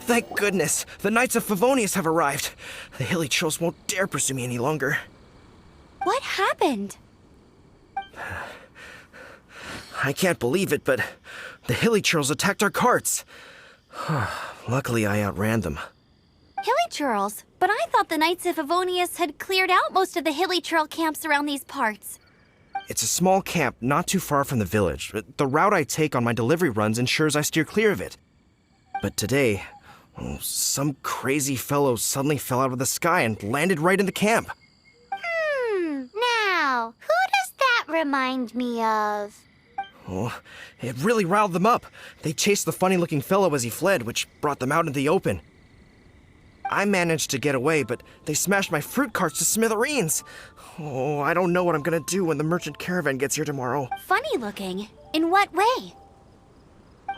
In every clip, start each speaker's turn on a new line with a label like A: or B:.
A: Thank goodness, the Knights of Favonius have arrived. The hilly trolls won't dare pursue me any longer.
B: What happened?
A: I can't believe it, but the hilly trolls attacked our carts. Luckily, I outran them.
B: Hilly churls? But I thought the Knights of Favonius had cleared out most of the hilly churl camps around these parts.
A: It's a small camp not too far from the village. The route I take on my delivery runs ensures I steer clear of it. But today, some crazy fellow suddenly fell out of the sky and landed right in the camp.
C: Now, who does that remind me of?
A: Oh, it really riled them up. They chased the funny-looking fellow as he fled, which brought them out into the open. I managed to get away, but they smashed my fruit carts to smithereens. Oh, I don't know what I'm gonna do when the merchant caravan gets here tomorrow.
B: Funny looking? In what way?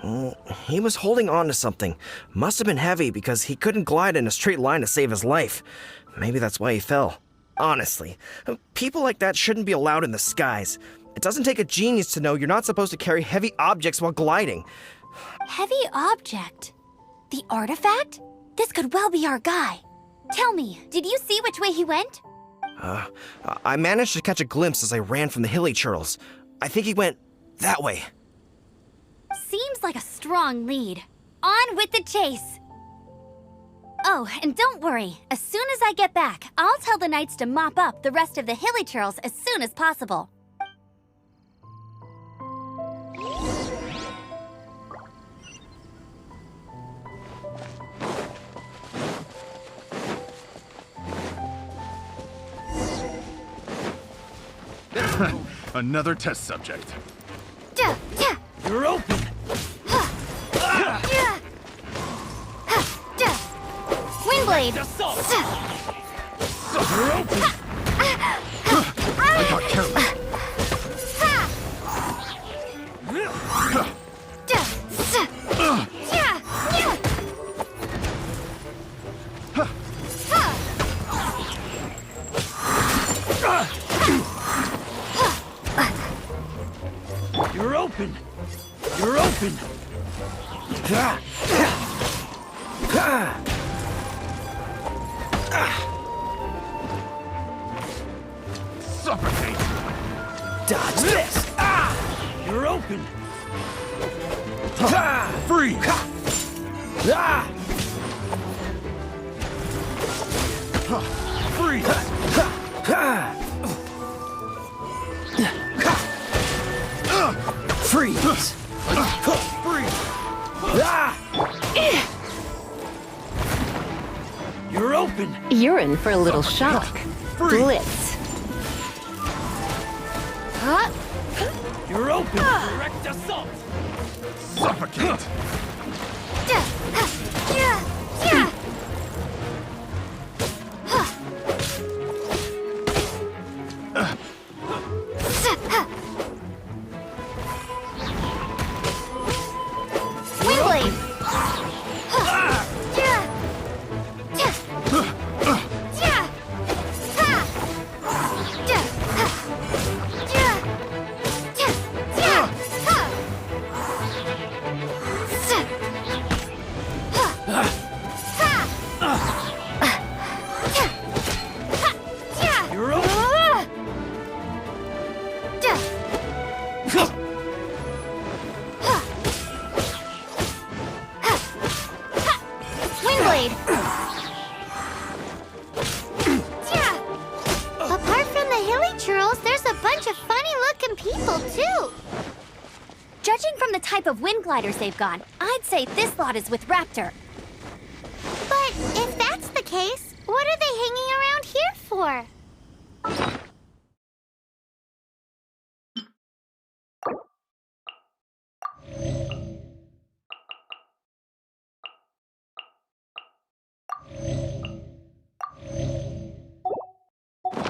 A: Oh, he was holding on to something. Must have been heavy because he couldn't glide in a straight line to save his life. Maybe that's why he fell. Honestly, people like that shouldn't be allowed in the skies. It doesn't take a genius to know you're not supposed to carry heavy objects while gliding.
B: Heavy object? The artifact? This could well be our guy. Tell me, did you see which way he went?
A: I managed to catch a glimpse as I ran from the hilly churls. I think he went that way.
B: Seems like a strong lead. On with the chase! Oh, and don't worry. As soon as I get back, I'll tell the knights to mop up the rest of the hilly churls as soon as possible.
D: Another test subject.
E: You're open!
B: Windblade!
E: You're open!
D: I got careless.
E: You're open! You're open!
D: Suffocate!
A: Dodge this!
E: You're open!
D: Freeze! Freeze!
A: Freeze!
D: Freeze!
E: You're open!
F: You're in for a little shock.
D: Freeze!
F: Blitz.
E: You're open! Direct assault!
D: Suffocate!
B: Windblade!
E: You're open!
B: Windblade!
C: Apart from the hilly churls, there's a bunch of funny-looking people, too.
B: Judging from the type of wind gliders they've got, I'd say this lot is with Raptor.
C: But if that's the case, what are they hanging around here for?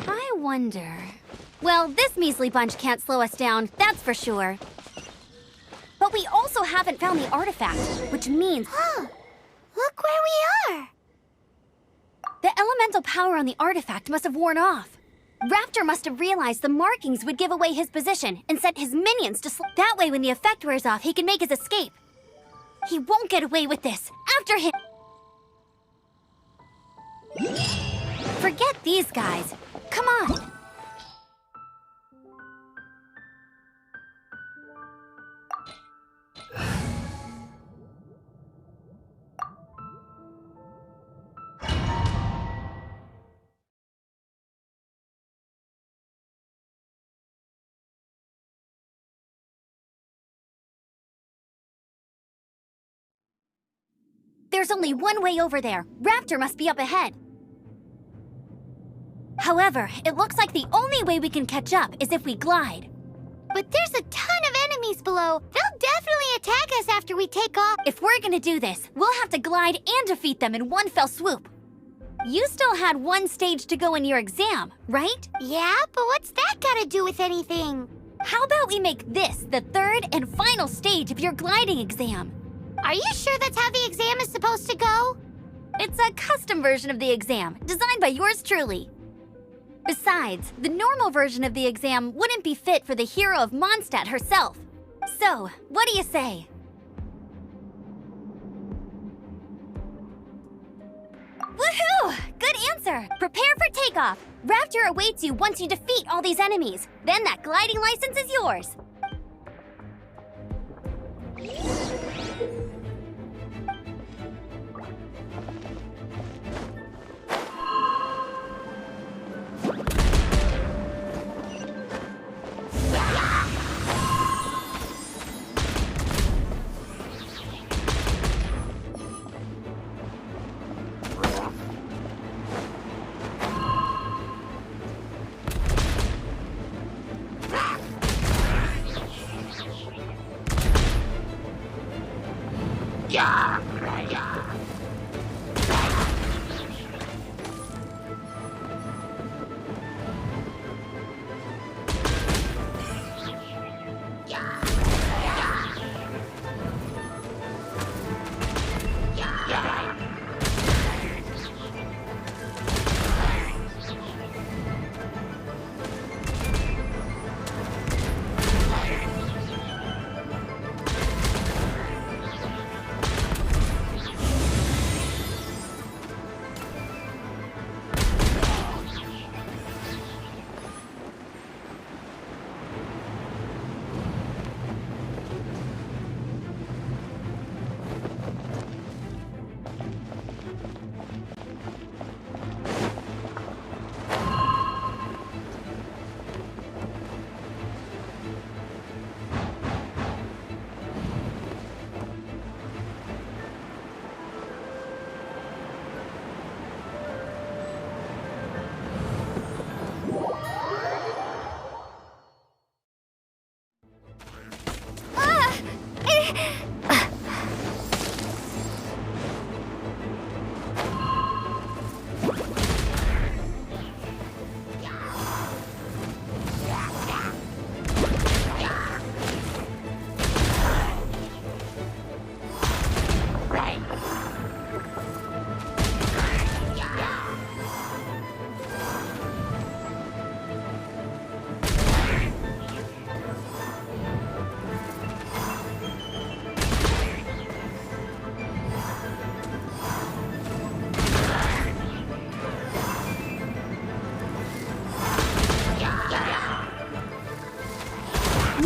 B: I wonder... Well, this measly bunch can't slow us down, that's for sure. But we also haven't found the artifact, which means...
C: Look where we are.
B: The elemental power on the artifact must have worn off. Raptor must have realized the markings would give away his position and sent his minions to that way when the effect wears off, he can make his escape. He won't get away with this. After him! Forget these guys. Come on. There's only one way over there. Raptor must be up ahead. However, it looks like the only way we can catch up is if we glide.
C: But there's a ton of enemies below. They'll definitely attack us after we take off.
B: If we're gonna do this, we'll have to glide and defeat them in one fell swoop. You still had one stage to go in your exam, right?
C: Yeah, but what's that gotta do with anything?
B: How about we make this the third and final stage of your gliding exam?
C: Are you sure that's how the exam is supposed to go?
B: It's a custom version of the exam, designed by yours truly. Besides, the normal version of the exam wouldn't be fit for the hero of Mondstadt herself. So, what do you say? Woohoo! Good answer! Prepare for takeoff! Raptor awaits you once you defeat all these enemies. Then that gliding license is yours.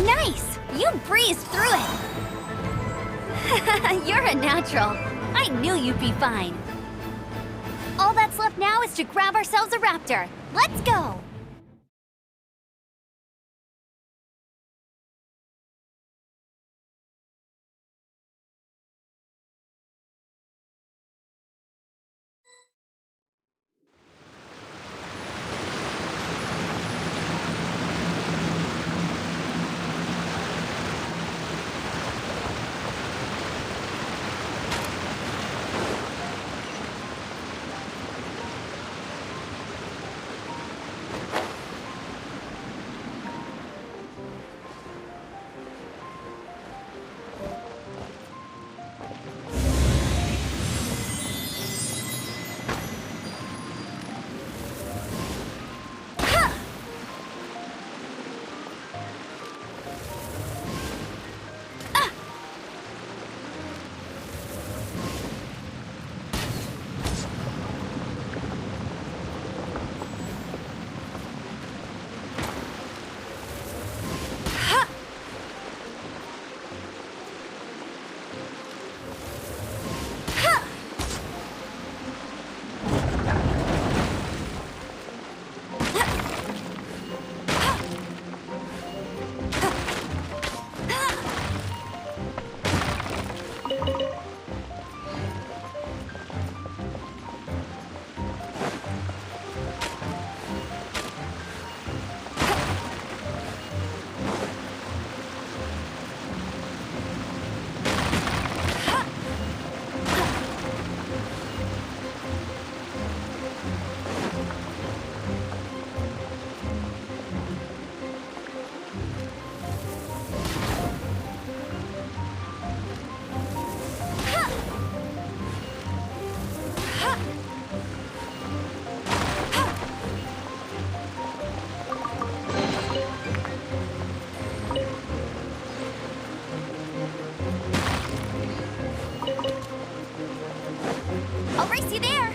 B: Nice! You breezed through it! You're a natural. I knew you'd be fine. All that's left now is to grab ourselves a raptor. Let's go! race you there.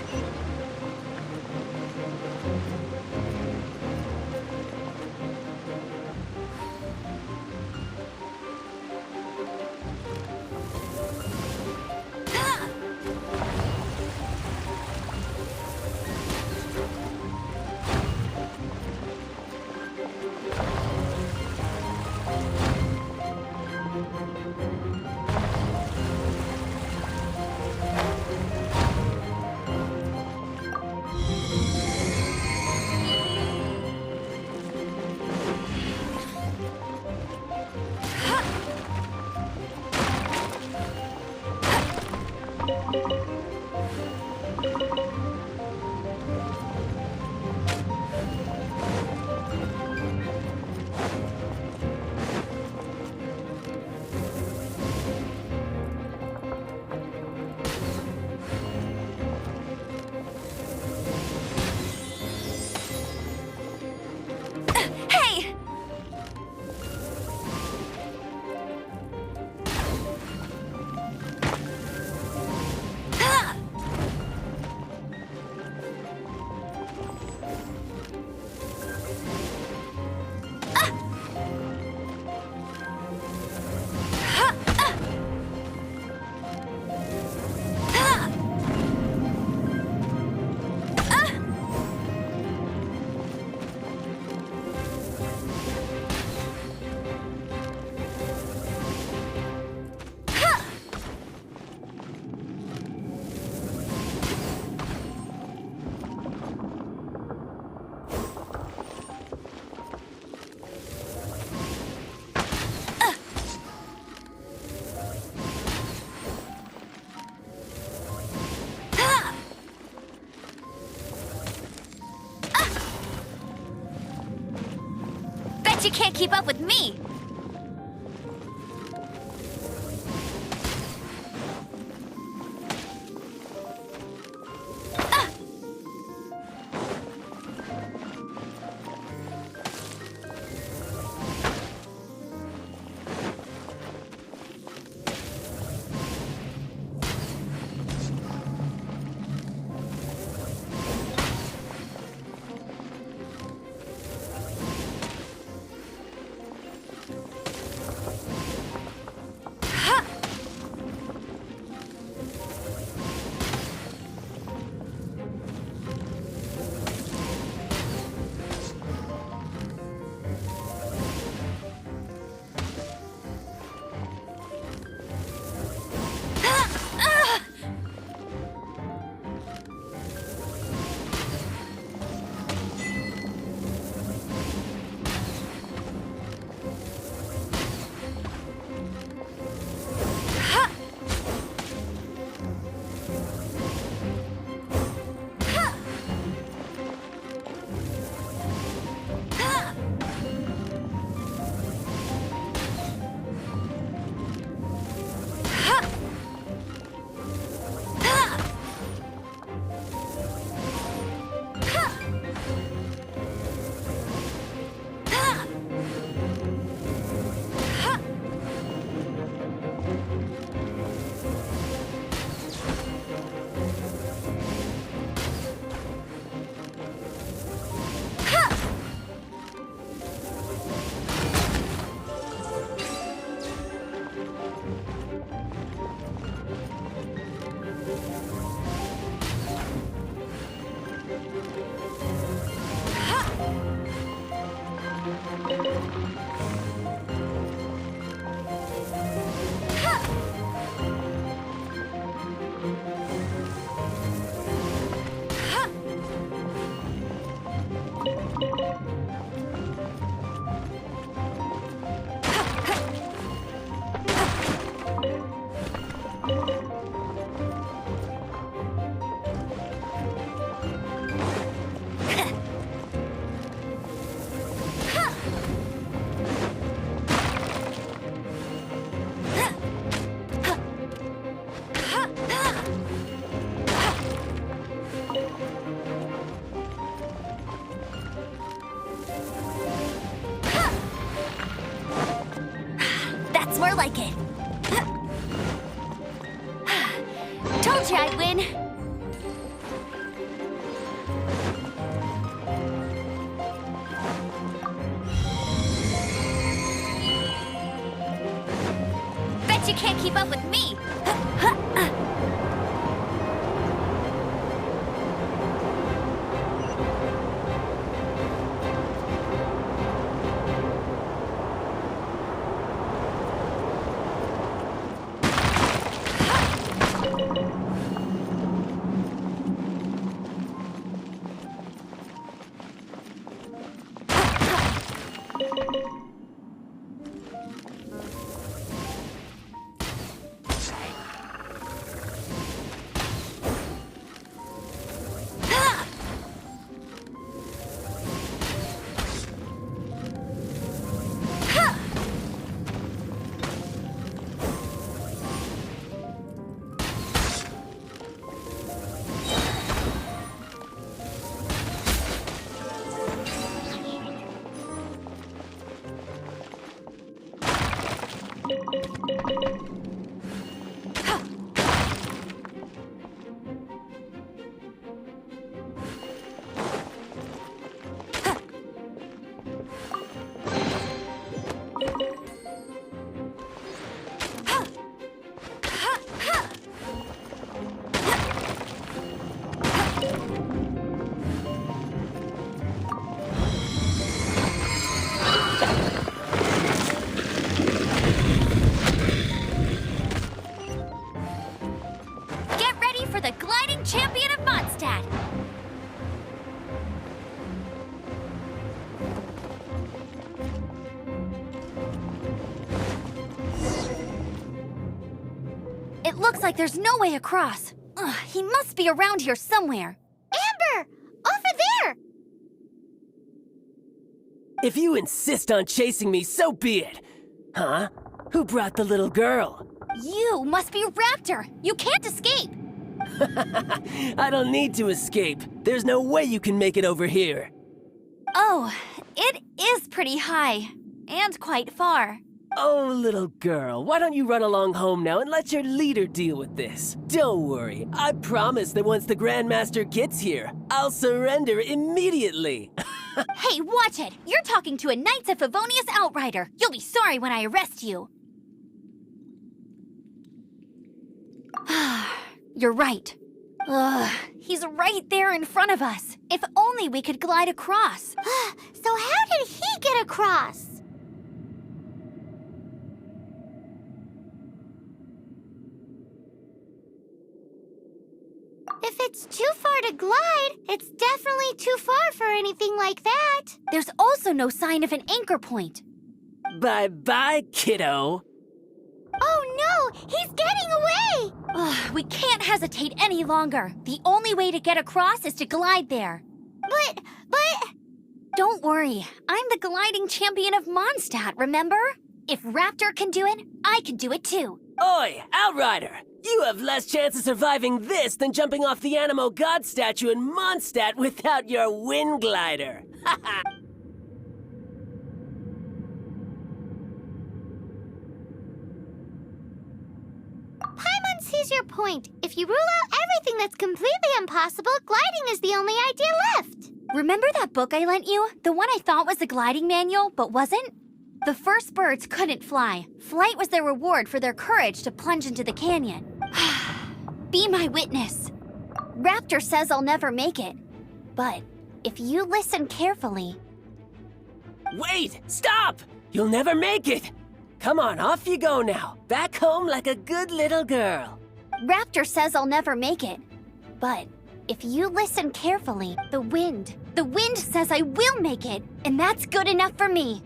B: Hey! Bet you can't keep up with me. That's more like it. Told you I'd win. can't keep up with me. Get ready for the gliding champion of Mondstadt. It looks like there's no way across. Ugh, he must be around here somewhere.
C: Amber! Over there!
G: If you insist on chasing me, so be it. Huh? Who brought the little girl?
B: You must be Raptor. You can't escape.
G: I don't need to escape. There's no way you can make it over here.
B: Oh, it is pretty high. And quite far.
G: Oh, little girl, why don't you run along home now and let your leader deal with this? Don't worry, I promise that once the Grandmaster gets here, I'll surrender immediately.
B: Hey, watch it! You're talking to a Knights of Favonius outrider. You'll be sorry when I arrest you. You're right. Ugh, he's right there in front of us. If only we could glide across.
C: So how did he get across? If it's too far to glide, it's definitely too far for anything like that.
B: There's also no sign of an anchor point.
G: Bye-bye, kiddo.
C: Oh no, he's getting away!
B: Ugh, we can't hesitate any longer. The only way to get across is to glide there.
C: But...
B: Don't worry, I'm the gliding champion of Mondstadt, remember? If Raptor can do it, I can do it too.
G: Oi, Outrider! You have less chance of surviving this than jumping off the Animo God statue in Mondstadt without your wind glider.
C: Paimon sees your point. If you rule out everything that's completely impossible, gliding is the only idea left.
B: Remember that book I lent you? The one I thought was the gliding manual, but wasn't? The first birds couldn't fly. Flight was their reward for their courage to plunge into the canyon. Be my witness. Raptor says I'll never make it. But if you listen carefully...
G: Wait! Stop! You'll never make it! Come on, off you go now. Back home like a good little girl.
B: Raptor says I'll never make it. But if you listen carefully, the wind says I will make it, and that's good enough for me.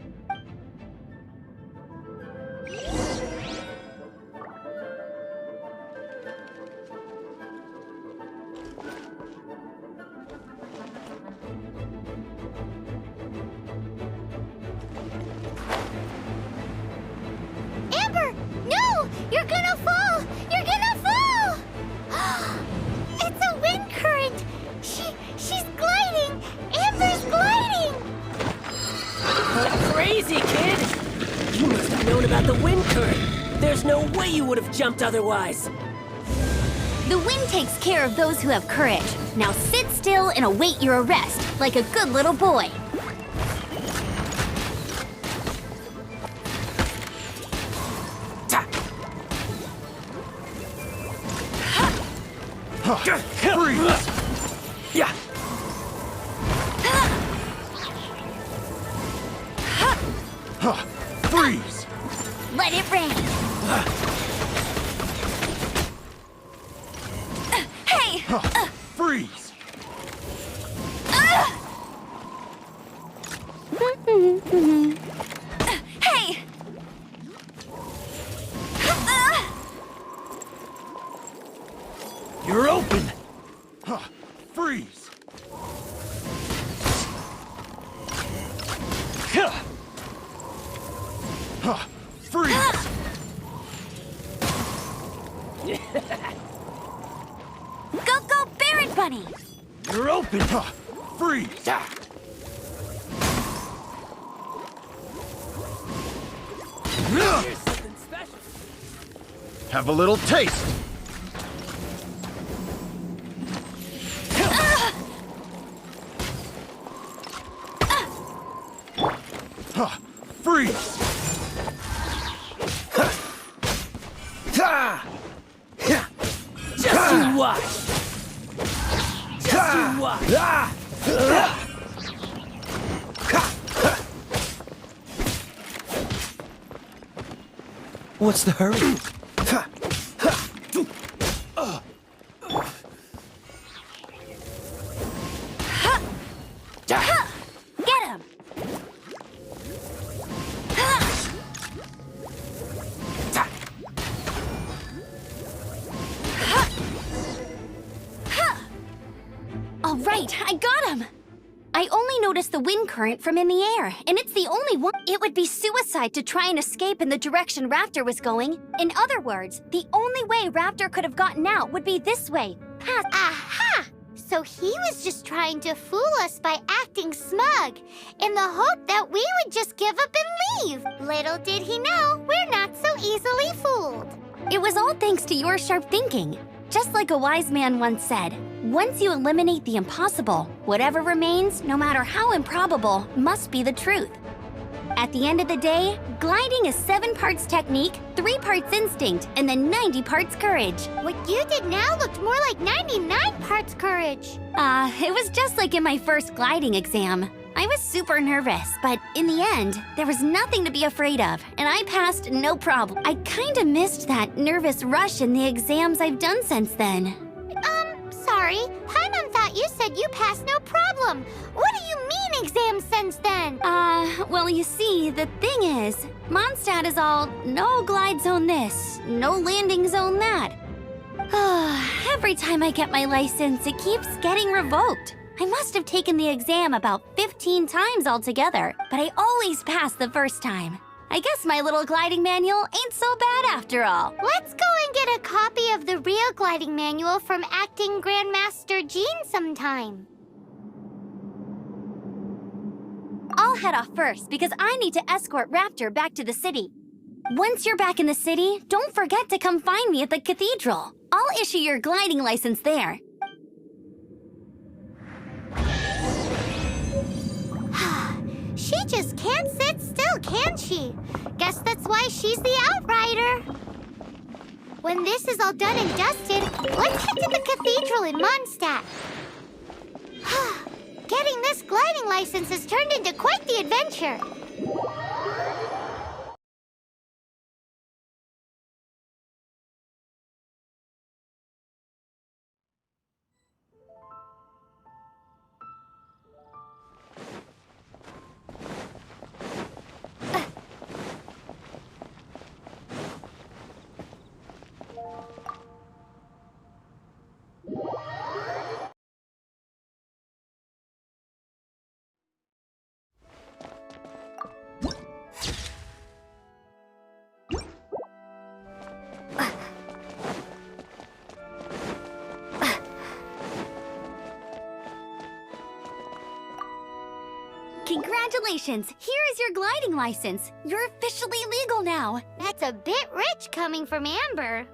C: Amber! No! You're gonna fall! You're gonna fall! It's a wind current! She's gliding! Amber's gliding!
G: Crazy, kid! You must have known about the wind current. There's no way you would have jumped otherwise.
B: The wind takes care of those who have courage. Now sit still and await your arrest, like a good little boy.
D: Freeze!
E: Yeah.
D: Freeze!
B: Let it rain. Hey!
D: Freeze!
B: Hey!
E: You're open.
D: Freeze! Freeze!
B: Go, Baron Bunny!
E: You're open.
D: Freeze!
E: Here's something special.
D: Have a little taste! Freeze!
E: Just you watch. Just you watch.
A: What's the hurry?
B: Get him! All right, I got him! I only noticed the wind current from in the air, and it's the only one. It would be suicide to try and escape in the direction Raptor was going. In other words, the only way Raptor could have gotten out would be this way. Past.
C: Aha! So he was just trying to fool us by acting smug, in the hope that we would just give up and leave. Little did he know, we're not so easily fooled.
B: It was all thanks to your sharp thinking. Just like a wise man once said, once you eliminate the impossible, whatever remains, no matter how improbable, must be the truth. At the end of the day, gliding is 7 parts technique, 3 parts instinct, and then 90 parts courage.
C: What you did now looked more like 99 parts courage.
B: It was just like in my first gliding exam. I was super nervous, but in the end, there was nothing to be afraid of, and I passed no problem. I kinda missed that nervous rush in the exams I've done since then.
C: Sorry, Paimon thought you said you passed no problem. What do you mean exam since then?
B: Well, you see, the thing is, Mondstadt is all no glide zone this, no landing zone that. Every time I get my license, it keeps getting revoked. I must have taken the exam about 15 times altogether, but I always pass the first time. I guess my little gliding manual ain't so bad after all.
C: Let's go and get a copy of the real gliding manual from Acting Grandmaster Jean sometime.
B: I'll head off first because I need to escort Raptor back to the city. Once you're back in the city, don't forget to come find me at the cathedral. I'll issue your gliding license there.
C: She just can't sit still, can she? Guess that's why she's the outrider. When this is all done and dusted, let's head to the cathedral in Mondstadt. Getting this gliding license has turned into quite the adventure.
B: Congratulations! Here is your gliding license. You're officially legal now.
C: That's a bit rich coming from Amber.